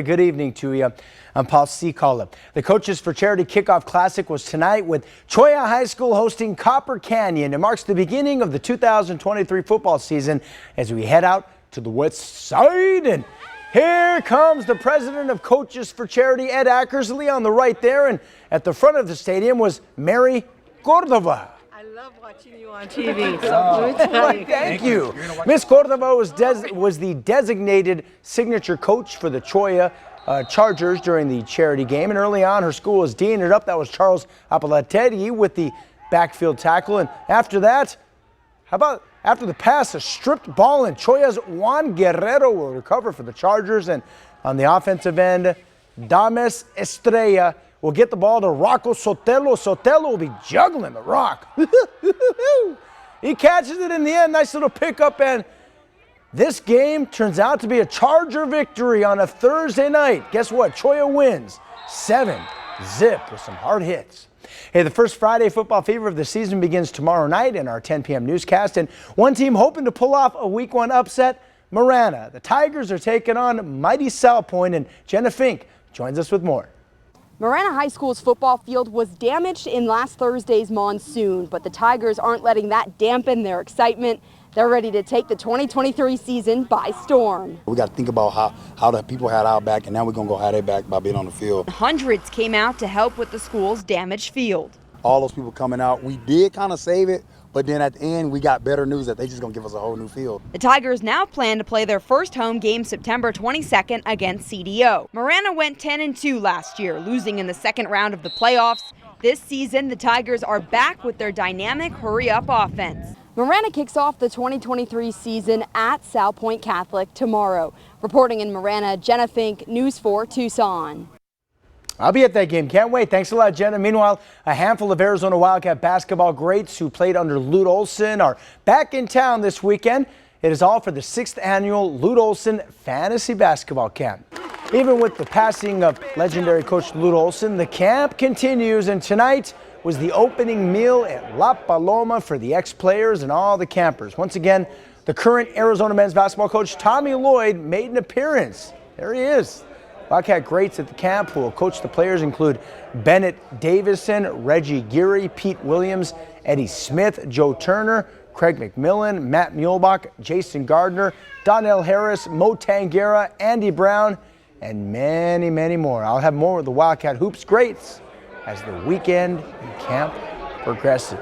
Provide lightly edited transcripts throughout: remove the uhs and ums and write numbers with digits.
Good evening to you. I'm Paul Cholla. The Coaches for Charity Kickoff Classic was tonight with Cholla High School hosting Copper Canyon. It marks the beginning of the 2023 football season as we head out to the west side. And here comes the president of Coaches for Charity, Ed Ackersley, on the right there. And at the front of the stadium was Mary Cordova. I love watching you on TV. Thank you. Miss Cordova was the designated signature coach for the Cholla Chargers during the charity game. And early on, her school was D'ing it up. That was Charles Apalateri with the backfield tackle. And after that, how about after the pass, a stripped ball, and Cholla's Juan Guerrero will recover for the Chargers. And on the offensive end, Dames Estrella will get the ball to Rocco Sotelo. Sotelo will be juggling the rock. He catches it in the end. Nice little pickup, and this game turns out to be a Charger victory on a Thursday night. Guess what? Cholla wins 7-0 with some hard hits. Hey, the first Friday football fever of the season begins tomorrow night in our 10 p.m. newscast, and one team hoping to pull off a week one upset, Marana. The Tigers are taking on mighty South Point, and Jenna Fink joins us with more. Marana High School's football field was damaged in last Thursday's monsoon, but the Tigers aren't letting that dampen their excitement. They're ready to take the 2023 season by storm. We got to think about how the people had our back, and now we're going to go have their back by being on the field. Hundreds came out to help with the school's damaged field. All those people coming out, we did kind of save it, but then at the end, we got better news that they just going to give us a whole new field. The Tigers now plan to play their first home game September 22nd against CDO. Marana went 10-2 last year, losing in the second round of the playoffs. This season, the Tigers are back with their dynamic hurry-up offense. Marana kicks off the 2023 season at South Point Catholic tomorrow. Reporting in Marana, Jenna Fink, News 4 Tucson. I'll be at that game. Can't wait. Thanks a lot, Jenna. Meanwhile, a handful of Arizona Wildcat basketball greats who played under Lute Olson are back in town this weekend. It is all for the 6th annual Lute Olson Fantasy Basketball Camp. Even with the passing of legendary coach Lute Olson, the camp continues, and tonight was the opening meal at La Paloma for the ex-players and all the campers. Once again, the current Arizona men's basketball coach Tommy Lloyd made an appearance. There he is. Wildcat greats at the camp who will coach the players include Bennett Davison, Reggie Geary, Pete Williams, Eddie Smith, Joe Turner, Craig McMillan, Matt Muehlbach, Jason Gardner, Donnell Harris, Mo Tangera, Andy Brown, and many, many more. I'll have more of the Wildcat Hoops greats as the weekend and camp progresses.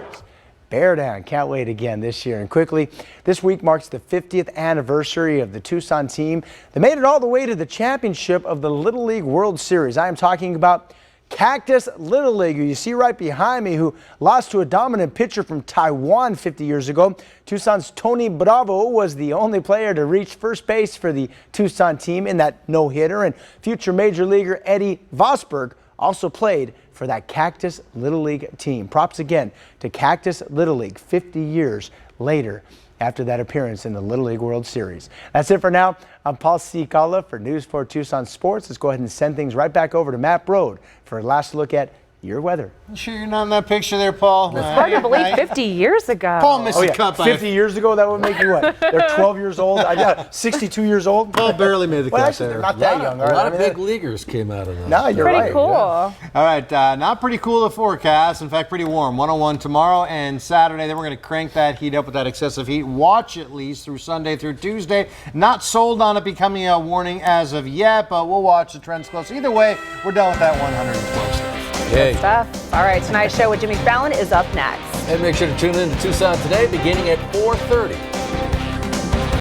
Bear down, can't wait again this year. And quickly, this week marks the 50th anniversary of the Tucson team that made it all the way to the championship of the Little League World Series. I am talking about Cactus Little League, who you see right behind me, who lost to a dominant pitcher from Taiwan 50 years ago. Tucson's Tony Bravo was the only player to reach first base for the Tucson team in that no-hitter, and future major leaguer Eddie Vosberg also played for that Cactus Little League team. Props again to Cactus Little League 50 years later after that appearance in the Little League World Series. That's it for now. I'm Paul Cholla for News 4 Tucson Sports. Let's go ahead and send things right back over to Matt Brode for a last look at your weather. You sure you're not in that picture there, Paul? It's hard to believe 50 years ago. Paul missed a cut by 50 years ago, that would make you what? They're 12 years old. I got 62 years old. Paul barely made the cut actually, there. they're not that young. A lot of big leaguers came out of that. No, you're Pretty right. cool. Yeah. All right, not pretty cool the forecast. In fact, pretty warm. 101 tomorrow and Saturday. Then we're going to crank that heat up with that excessive heat. Watch at least through Sunday through Tuesday. Not sold on it becoming a warning as of yet, but we'll watch the trends close. Either way, we're done with that 112 stuff. Good stuff. All right, tonight's show with Jimmy Fallon is up next. And make sure to tune in to Tucson Today beginning at 4:30.